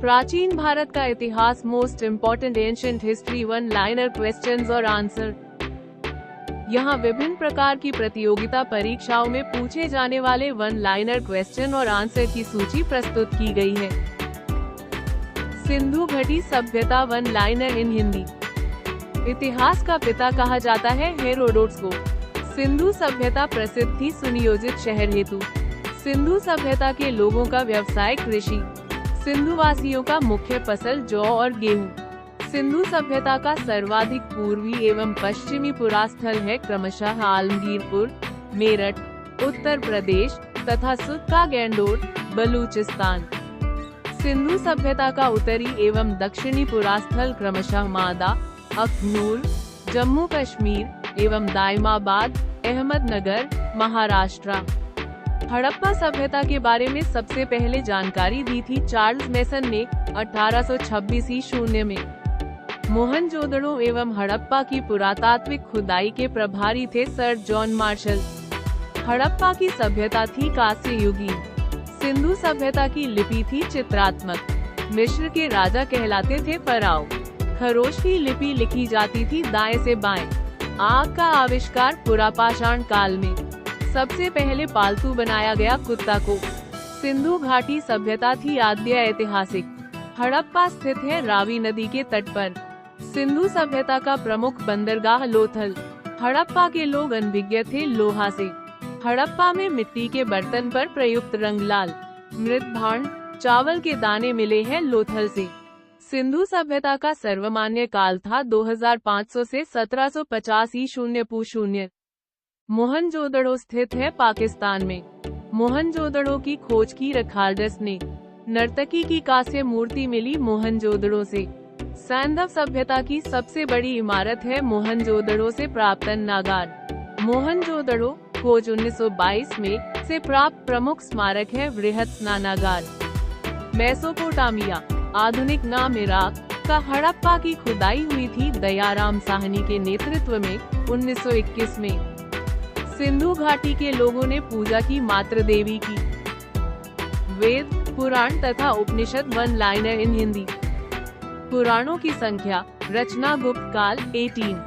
प्राचीन भारत का इतिहास, most important ancient history, one liner questions और आंसर। यहाँ विभिन्न प्रकार की प्रतियोगिता परीक्षाओं में पूछे जाने वाले वन लाइनर क्वेश्चन और आंसर की सूची प्रस्तुत की गई है। सिंधु घाटी सभ्यता, वन लाइनर इन हिंदी। इतिहास का पिता कहा जाता है हेरोडोटस को। सिंधु सभ्यता प्रसिद्ध थी सुनियोजित शहर हेतु। सिंधु सभ्यता के लोगों का व्यवसाय कृषि। सिंधु वासियों का मुख्य फसल जौ और गेहूं। सिंधु सभ्यता का सर्वाधिक पूर्वी एवं पश्चिमी पुरास्थल है क्रमशः आलमगीरपुर, मेरठ, उत्तर प्रदेश तथा सुक्का गैंडोर, बलूचिस्तान। सिंधु सभ्यता का उत्तरी एवं दक्षिणी पुरास्थल क्रमशः मादा, अखनूर, जम्मू कश्मीर एवं दाइमाबाद, अहमदनगर, महाराष्ट्र। हड़प्पा सभ्यता के बारे में सबसे पहले जानकारी दी थी चार्ल्स मेसन ने 1826 ईस्वी में। मोहनजोदड़ो एवं हड़प्पा की पुरातात्विक खुदाई के प्रभारी थे सर जॉन मार्शल। हड़प्पा की सभ्यता थी कांस्य युगीन। सिंधु सभ्यता की लिपि थी चित्रात्मक। मिस्र के राजा कहलाते थे फराओ। खरोश की लिपि लिखी जाती थी दाएं से बाएं। आग का आविष्कार पुरापाषाण काल में। सबसे पहले पालतू बनाया गया कुत्ता को। सिंधु घाटी सभ्यता थी आद्य ऐतिहासिक। हड़प्पा स्थित है रावी नदी के तट पर। सिंधु सभ्यता का प्रमुख बंदरगाह लोथल। हड़प्पा के लोग अनभिज्ञ थे लोहा से। हड़प्पा में मिट्टी के बर्तन पर प्रयुक्त रंग लाल। मृत भांड, चावल के दाने मिले हैं लोथल से। सिंधु सभ्यता का सर्वमान्य काल था 2500 से 1750 ईस्वी। मोहनजोदड़ो स्थित है पाकिस्तान में। मोहनजोदड़ो की खोज की रखाल्डस ने। नर्तकी की कांस्य मूर्ति मिली मोहनजोदड़ो से। सैंधव सभ्यता की सबसे बड़ी इमारत है मोहनजोदड़ो से प्राप्त नागार। मोहनजोदड़ो खोज 1922 में से प्राप्त प्रमुख स्मारक है वृहत स्नानागार। मेसोपोटामिया, आधुनिक नाम इराक का हड़प्पा की खुदाई हुई थी दयाराम साहनी के नेतृत्व में 1921 में। सिंधु घाटी के लोगों ने पूजा की मातृ देवी की। वेद, पुराण तथा उपनिषद, वन लाइनर इन हिंदी। पुराणों की संख्या, रचना गुप्त काल 18।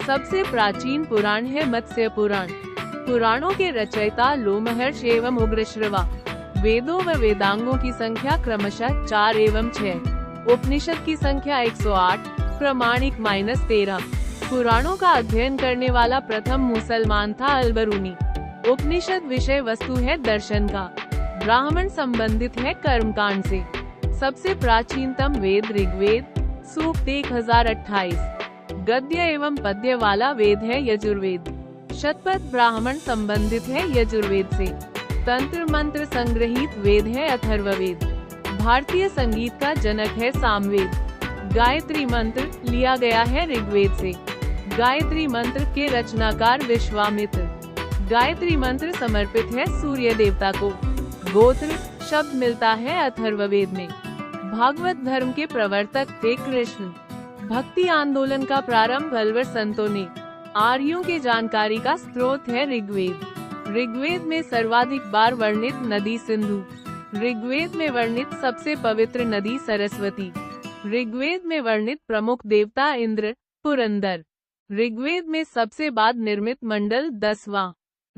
सबसे प्राचीन पुराण है मत्स्य पुराण। पुराणों के रचयिता लोमहर्ष एवं उग्रश्रवा। वेदों व वेदांगों की संख्या क्रमशः 4 एवं 6। उपनिषद की संख्या 108, प्रमाणिक -13। पुराणों का अध्ययन करने वाला प्रथम मुसलमान था अल-बरूनी। उपनिषद विषय वस्तु है दर्शन का। ब्राह्मण संबंधित है कर्मकांड से। सबसे प्राचीनतम वेद ऋग्वेद, सूक्त 1028। गद्य एवं पद्य वाला वेद है यजुर्वेद। शतपथ ब्राह्मण संबंधित है यजुर्वेद से। तंत्र मंत्र संग्रहित वेद है अथर्ववेद। भारतीय संगीत का जनक है सामवेद। गायत्री मंत्र लिया गया है ऋग्वेद से। गायत्री मंत्र के रचनाकार विश्वामित्र। गायत्री मंत्र समर्पित है सूर्य देवता को। गोत्र शब्द मिलता है अथर्ववेद में। भागवत धर्म के प्रवर्तक थे कृष्ण। भक्ति आंदोलन का प्रारंभ अलवर संतों ने। आर्यों के जानकारी का स्रोत है ऋग्वेद। ऋग्वेद में सर्वाधिक बार वर्णित नदी सिंधु। ऋग्वेद में वर्णित सबसे पवित्र नदी सरस्वती। ऋग्वेद में वर्णित प्रमुख देवता इंद्र, पुरंदर। ऋग्वेद में सबसे बाद निर्मित मंडल 10वां।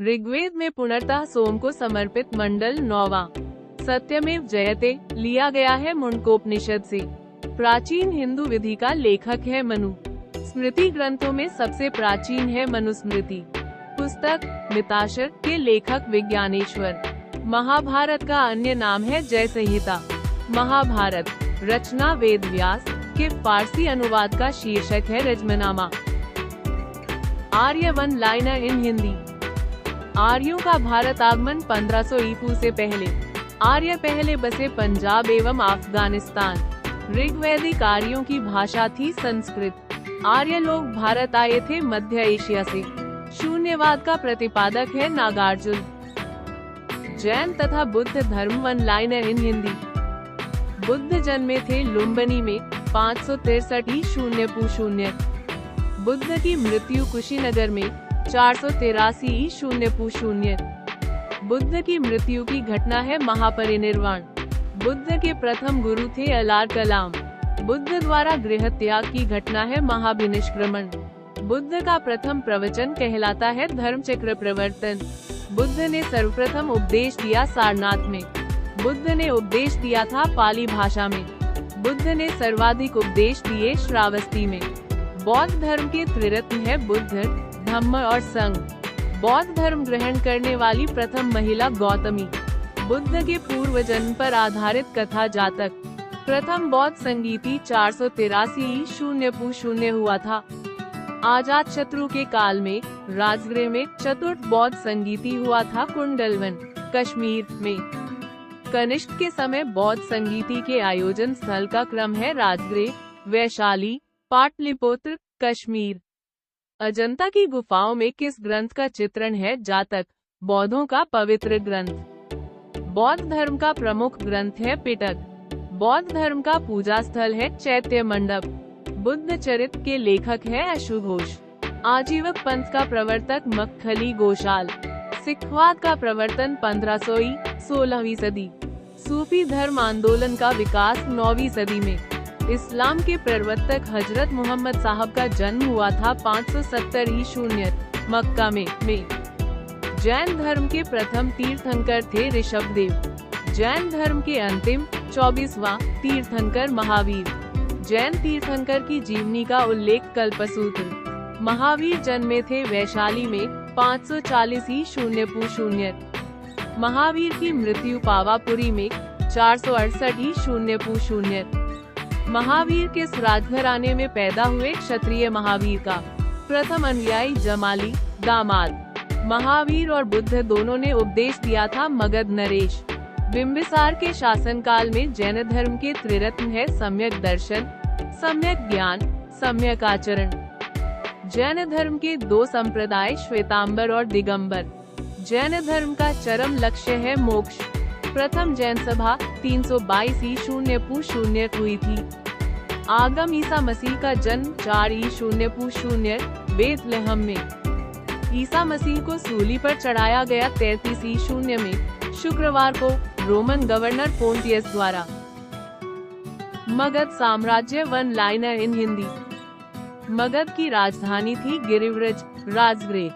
ऋग्वेद में पुनर्तः सोम को समर्पित मंडल 9वां। सत्यमेव जयते लिया गया है मुंडकोपनिषद से। प्राचीन हिंदू विधि का लेखक है मनु। स्मृति ग्रंथों में सबसे प्राचीन है मनुस्मृति। पुस्तक मिताक्षर के लेखक विज्ञानेश्वर। महाभारत का अन्य नाम है जय संहिता। महाभारत रचना वेद व्यास के फारसी अनुवाद का शीर्षक है रजमनामा। आर्य, वन लाइनर इन हिंदी। आर्यों का भारत आगमन 1500 ईपू से पहले। आर्य पहले बसे पंजाब एवं अफगानिस्तान। ऋग्वैदिक आर्यों की भाषा थी संस्कृत। आर्य लोग भारत आए थे मध्य एशिया से। शून्यवाद का प्रतिपादक है नागार्जुन। जैन तथा बुद्ध धर्म, वन लाइनर इन हिंदी। बुद्ध जन्मे थे लुम्बिनी में 563 ईस्वी। बुद्ध की मृत्यु कुशीनगर में 483 ईस्वी। बुद्ध की मृत्यु की घटना है महापरिनिर्वाण। बुद्ध के प्रथम गुरु थे अलार कलाम। बुद्ध द्वारा गृह त्याग की घटना है महाभिनिष्क्रमण। बुद्ध का प्रथम प्रवचन कहलाता है धर्म चक्र प्रवर्तन। बुद्ध ने सर्वप्रथम उपदेश दिया सारनाथ में। बुद्ध ने उपदेश दिया था पाली भाषा में। बुद्ध ने सर्वाधिक उपदेश दिए श्रावस्ती में। बौद्ध धर्म के त्रिरत्न है बुद्ध, धम्म और संघ। बौद्ध धर्म ग्रहण करने वाली प्रथम महिला गौतमी। बुद्ध के पूर्व जन्म पर आधारित कथा जातक। प्रथम बौद्ध संगीति 483 0 हुआ था। अजात शत्रु के काल में राजगृह में चतुर्थ बौद्ध संगीति हुआ था कुंडलवन, कश्मीर में। कनिष्क के समय बौद्ध संगीति के आयोजन स्थल का क्रम है राजगृह, वैशाली, पाटलिपुत्र, कश्मीर। अजंता की गुफाओं में किस ग्रंथ का चित्रण है जातक? बौद्धों का पवित्र ग्रंथ। बौद्ध धर्म का प्रमुख ग्रंथ है पिटक। बौद्ध धर्म का पूजा स्थल है चैत्य मंडप। बुद्ध चरित्र के लेखक है अशुघोष। आजीवक पंथ का प्रवर्तक मक्खली गोशाल। सिखवाद का प्रवर्तन 1500वीं 16वीं सदी। सूफी धर्म आंदोलन का विकास 9वीं सदी में। इस्लाम के प्रवर्तक हजरत मोहम्मद साहब का जन्म हुआ था 570 0 मक्का में। जैन धर्म के प्रथम तीर्थंकर थे ऋषभदेव। जैन धर्म के अंतिम 24वां तीर्थंकर महावीर। जैन तीर्थंकर की जीवनी का उल्लेख कल्पसूत्र। महावीर जन्मे थे वैशाली में 540 0 महावीर की मृत्यु पावापुरी में 468 0 महावीर के राजघराने में पैदा हुए क्षत्रिय महावीर का प्रथम अनुयायी जमाली, दामाद। महावीर और बुद्ध दोनों ने उपदेश दिया था मगध नरेश। बिंबिसार के शासनकाल में जैन धर्म के त्रिरत्न है सम्यक दर्शन, सम्यक ज्ञान, सम्यक आचरण। जैन धर्म के दो संप्रदाय श्वेतांबर और दिगंबर। जैन धर्म का चरम लक्ष्य है मोक्ष। प्रथम जैन सभा 322 0 हुई थी। आगम ईसा मसीह का जन्म 4 0 बेथलेहम में। ईसा मसीह को सूली पर चढ़ाया गया 33 0 में शुक्रवार को रोमन गवर्नर पोंटियस द्वारा। मगध साम्राज्य वन लाइनर इन हिंदी। मगध की राजधानी थी गिरिव्रज, राजगृह।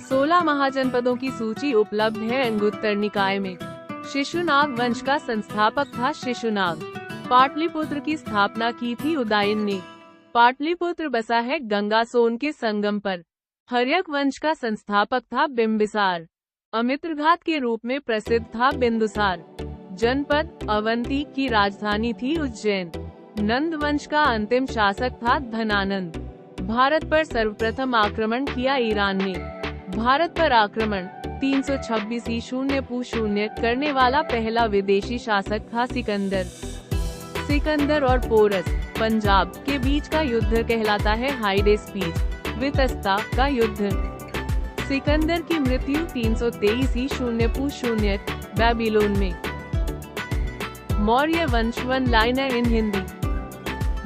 16 महाजनपदों की सूची उपलब्ध है अंगुत्तर निकाय में। शिशुनाग वंश का संस्थापक था शिशुनाग। पाटलिपुत्र की स्थापना की थी उदयन ने। पाटलिपुत्र बसा है गंगा सोन के संगम पर। हर्यक वंश का संस्थापक था बिंबिसार। अमित्रघात के रूप में प्रसिद्ध था बिंदुसार। जनपद अवंती की राजधानी थी उज्जैन। नंद वंश का अंतिम शासक था धनानंद। भारत पर सर्वप्रथम आक्रमण किया ईरान ने। भारत पर आक्रमण 326 0 करने वाला पहला विदेशी शासक था सिकंदर। सिकंदर और पोरस, पंजाब के बीच का युद्ध कहलाता है हाइडेस्पीज, वितस्ता का युद्ध। सिकंदर की मृत्यु 323 0 बेबीलोन में। मौर्य वंश वन लाइनर इन हिंदी।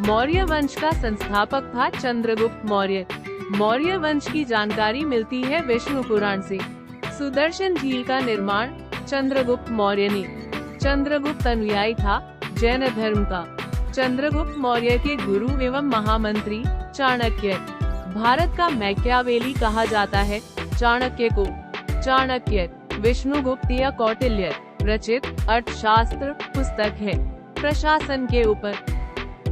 मौर्य वंश का संस्थापक था चंद्रगुप्त मौर्य। मौर्य वंश की जानकारी मिलती है विष्णु पुराण से। सुदर्शन झील का निर्माण चंद्रगुप्त मौर्य ने। चंद्रगुप्त अनुयायी था जैन धर्म का। चंद्रगुप्त मौर्य के गुरु एवं महामंत्री चाणक्य। भारत का मैकियावेली कहा जाता है चाणक्य को। चाणक्य विष्णुगुप्त या कौटिल्य रचित अर्थशास्त्र पुस्तक है प्रशासन के ऊपर।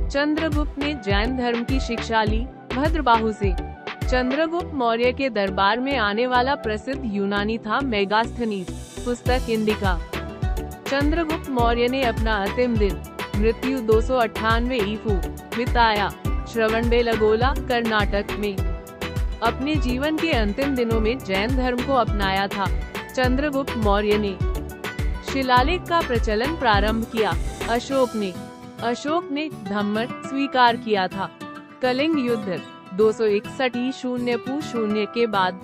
चंद्रगुप्त ने जैन धर्म की शिक्षा ली भद्रबाहु से। चंद्रगुप्त मौर्य के दरबार में आने वाला प्रसिद्ध यूनानी था मेगास्थनीज, पुस्तक इंडिका। चंद्रगुप्त मौर्य ने अपना अंतिम दिन मृत्यु 298 ईफू बिताया श्रवणबेलगोला, कर्नाटक में। अपने जीवन के अंतिम दिनों में जैन धर्म को अपनाया था चंद्रगुप्त मौर्य ने। शिलालेख का प्रचलन प्रारंभ किया अशोक ने धम्म स्वीकार किया था। कलिंग युद्ध 261 0 के बाद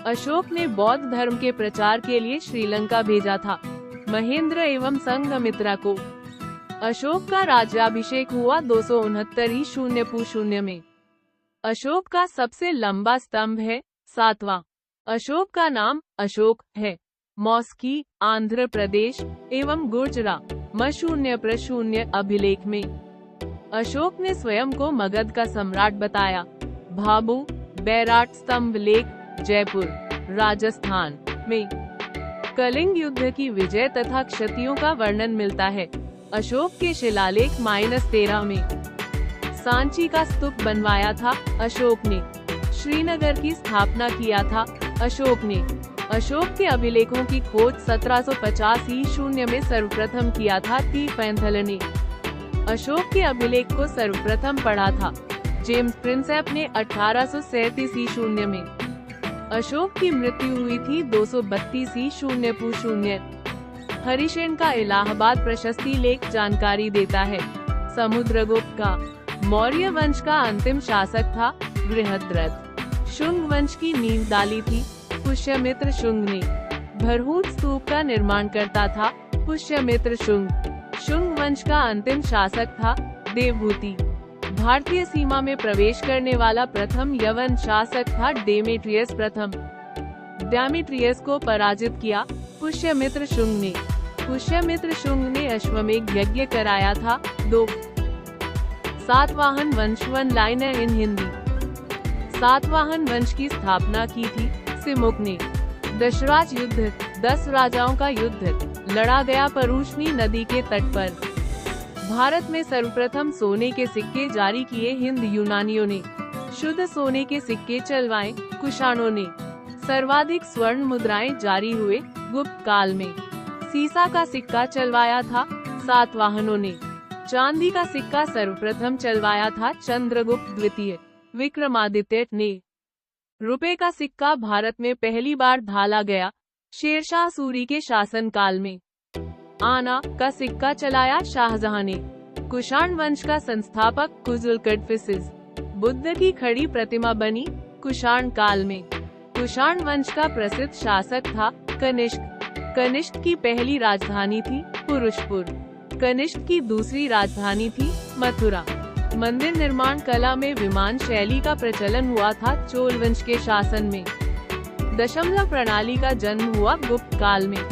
अशोक ने बौद्ध धर्म के प्रचार के लिए श्रीलंका भेजा था महेंद्र एवं संघमित्रा को। अशोक का राज्याभिषेक हुआ 269 0 में। अशोक का सबसे लंबा स्तंभ है 7वां। अशोक का नाम अशोक है। मौस्की आंध्र प्रदेश एवं गुर्जरा M0/0 अभिलेख में। अशोक ने स्वयं को मगध का सम्राट बताया। भाभू बैराट स्तंभ लेख, जयपुर, राजस्थान में कलिंग युद्ध की विजय तथा क्षतियों का वर्णन मिलता है। अशोक के शिलालेख -13 में सांची का स्तूप बनवाया था अशोक ने। श्रीनगर की स्थापना किया था अशोक ने। अशोक के अभिलेखों की खोज 1750 ईस्वी में सर्वप्रथम किया था पैंथल ने। अशोक के अभिलेख को सर्वप्रथम पढ़ा था जेम्स प्रिंसेप ने 1837 ईस्वी में। अशोक की मृत्यु हुई थी 232 ईस्वी। हरिसेन का इलाहाबाद प्रशस्ति लेख जानकारी देता है। समुद्रगुप्त का मौर्य वंश का अंतिम शासक था बृहद्रथ। शुंग वंश की नींव डाली थी पुष्यमित्र शुंग ने। भरहूत स्तूप का निर्माण करता था पुष्यमित्र शुंग। शुंग वंश का अंतिम शासक था देवहूति। भारतीय सीमा में प्रवेश करने वाला प्रथम यवन शासक था डेमेट्रियस प्रथम। डेमेट्रियस को पराजित किया पुष्यमित्र शुंग ने। पुष्यमित्र शुंग ने अश्वमेध यज्ञ कराया था। 2 सातवाहन वंश वन लाइनर इन हिंदी। सातवाहन वंश की स्थापना की थी सिमुक ने। दशराज युद्ध 10 राजाओं का युद्ध लड़ा गया परूशनी नदी के तट पर। भारत में सर्वप्रथम सोने के सिक्के जारी किए हिंद यूनानियों ने। शुद्ध सोने के सिक्के चलवाए कुषाणों ने। सर्वाधिक स्वर्ण मुद्राएं जारी हुए गुप्त काल में। सीसा का सिक्का चलवाया था सातवाहनों ने। चांदी का सिक्का सर्वप्रथम चलवाया था चंद्रगुप्त द्वितीय विक्रमादित्य ने। रुपए का सिक्का भारत में पहली बार ढाला गया शेरशाह सूरी के शासन काल में। आना का सिक्का चलाया शाहजहां ने। कुषाण वंश का संस्थापक कुजुलकड़फिसिस। बुद्ध की खड़ी प्रतिमा बनी कुषाण काल में। कुषाण वंश का प्रसिद्ध शासक था कनिष्क। कनिष्क की पहली राजधानी थी पुरुषपुर। कनिष्क की दूसरी राजधानी थी मथुरा। मंदिर निर्माण कला में विमान शैली का प्रचलन हुआ था चोल वंश के शासन में। दशमलव प्रणाली का जन्म हुआ गुप्त काल में।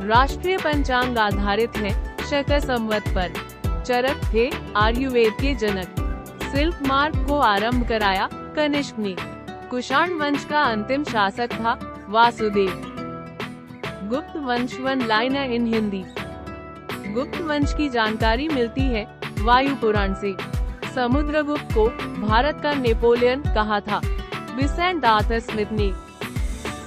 राष्ट्रीय पंचांग आधारित है शक संवत पर। चरक थे आयुर्वेद के जनक। सिल्क मार्ग को आरंभ कराया कनिष्क ने। कुषाण वंश का अंतिम शासक था वासुदेव। गुप्त वंश वन लाइनर इन हिंदी। गुप्त वंश की जानकारी मिलती है वायु पुराण से। समुद्रगुप्त को भारत का नेपोलियन कहा था विसेंट आर्थर स्मिथ ने।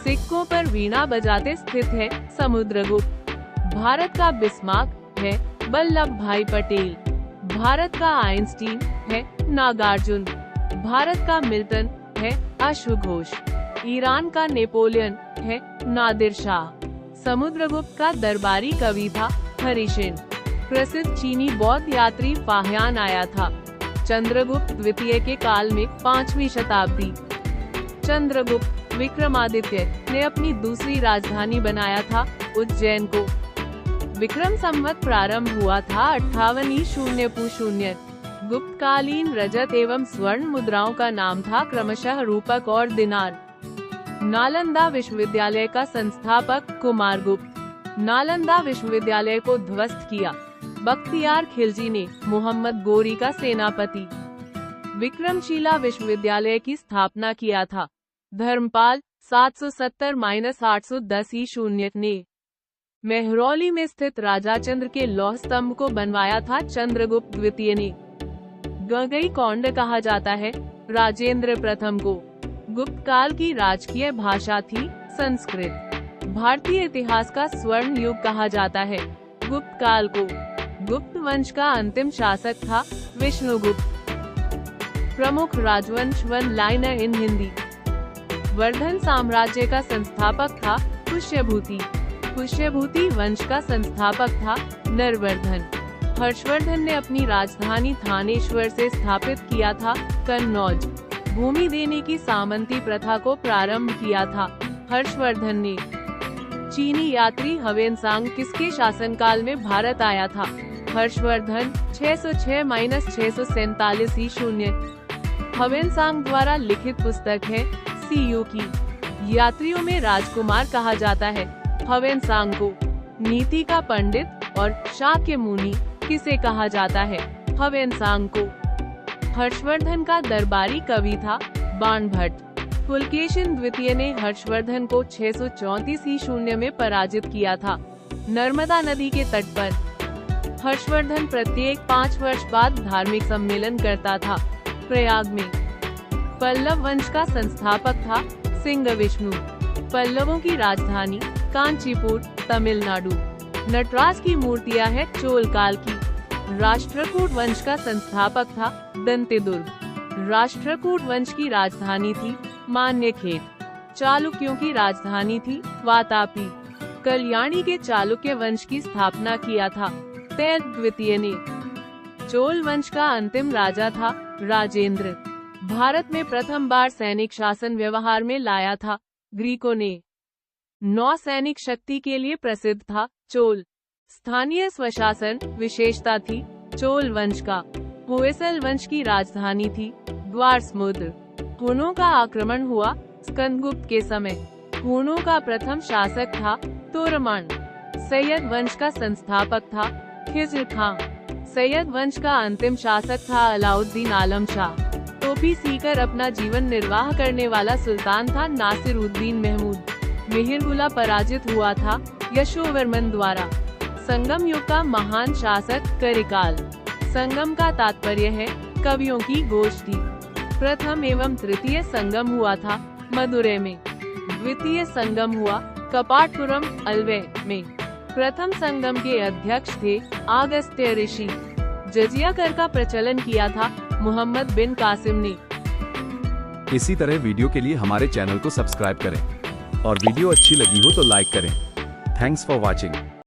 सिक्कों पर वीणा बजाते स्थित है समुद्रगुप्त। भारत का बिस्मार्क है वल्लभ भाई पटेल। भारत का आइंस्टीन है नागार्जुन। भारत का मिल्टन है अश्वघोष। ईरान का नेपोलियन है नादिर शाह। समुद्रगुप्त का दरबारी कवि था हरिसेन। प्रसिद्ध चीनी बौद्ध यात्री फाह्यान आया था चंद्रगुप्त द्वितीय के काल में 5वीं शताब्दी। चंद्रगुप्त विक्रमादित्य ने अपनी दूसरी राजधानी बनाया था उज्जैन को। विक्रम संवत प्रारंभ हुआ था 58 ईस्वी। गुप्तकालीन रजत एवं स्वर्ण मुद्राओं का नाम था क्रमशः रूपक और दिनार। नालंदा विश्वविद्यालय का संस्थापक कुमारगुप्त। नालंदा विश्वविद्यालय को ध्वस्त किया बख्तियार खिलजी ने। मोहम्मद गोरी का सेनापति। विक्रमशिला विश्वविद्यालय की स्थापना किया था धर्मपाल 770-810 ईस्वी ने। मेहरौली में स्थित राजाचंद्र के लौह स्तंभ को बनवाया था चंद्रगुप्त द्वितीय ने। गंगईकोंड कहा जाता है राजेंद्र प्रथम को। गुप्त काल की राजकीय भाषा थी संस्कृत। भारतीय इतिहास का स्वर्ण युग कहा जाता है गुप्त काल को। गुप्त वंश का अंतिम शासक था विष्णुगुप्त। प्रमुख राजवंश वन लाइनर इन हिंदी। वर्धन साम्राज्य का संस्थापक था पुष्यभूति। पुष्यभूति वंश का संस्थापक था नरवर्धन। हर्षवर्धन ने अपनी राजधानी थानेश्वर से स्थापित किया था कन्नौज। भूमि देने की सामंती प्रथा को प्रारंभ किया था हर्षवर्धन ने। चीनी यात्री ह्वेनसांग किसके शासनकाल में भारत आया था? हर्षवर्धन 606-647 ईस्वी। ह्वेनसांग द्वारा लिखित पुस्तक है सीयू की। यात्रियों में राजकुमार कहा जाता है ह्वेनसांग को। नीति का पंडित और शाक्य मुनि किसे कहा जाता है? हवेनसांग को। हर्षवर्धन का दरबारी कवि था बाणभट्ट। पुलकेशिन द्वितीय ने हर्षवर्धन को 634 ईस्वी में पराजित किया था। नर्मदा नदी के तट पर हर्षवर्धन प्रत्येक 5 वर्ष बाद धार्मिक सम्मेलन करता था। प्रयाग में पल्लव वंश का संस्थापक था सिंहविष्णु। पल्लवों की राजधानी कांचीपुर, तमिलनाडु। नटराज की मूर्तियां है चोल काल की। राष्ट्रकूट वंश का संस्थापक था दंतेदुर्ग। राष्ट्रकूट वंश की राजधानी थी मान्यखेड़। चालुक्यों की राजधानी थी वातापी। कल्याणी के चालुक्य वंश की स्थापना किया था तैल द्वितीय ने। चोल वंश का अंतिम राजा था राजेंद्र। भारत में प्रथम बार सैनिक शासन व्यवहार में लाया था ग्रीकों ने। नौसैनिक शक्ति के लिए प्रसिद्ध था चोल। स्थानीय स्वशासन विशेषता थी चोल वंश का। होयसल वंश की राजधानी थी द्वार समुद्र। हुनों का आक्रमण हुआ स्कंदगुप्त के समय। हुनों का प्रथम शासक था तोरमान। सैयद वंश का संस्थापक था खिज़र खां। सैयद वंश का अंतिम शासक था अलाउद्दीन आलम शाह। टोपी सीकर अपना जीवन निर्वाह करने वाला सुल्तान था नासिरुद्दीन महमूद। मिहिरगुला पराजित हुआ था यशोवर्मन द्वारा। संगम युग का महान शासक करिकाल। संगम का तात्पर्य है कवियों की गोष्ठी। प्रथम एवं तृतीय संगम हुआ था मदुरै में। द्वितीय संगम हुआ कपाटपुरम अलवे में। प्रथम संगम के अध्यक्ष थे अगस्त्य ऋषि। जजिया कर का प्रचलन किया था मोहम्मद बिन कासिम ने। इसी तरह वीडियो के लिए हमारे चैनल को सब्सक्राइब करें और वीडियो अच्छी लगी हो तो लाइक करें। Thanks for watching.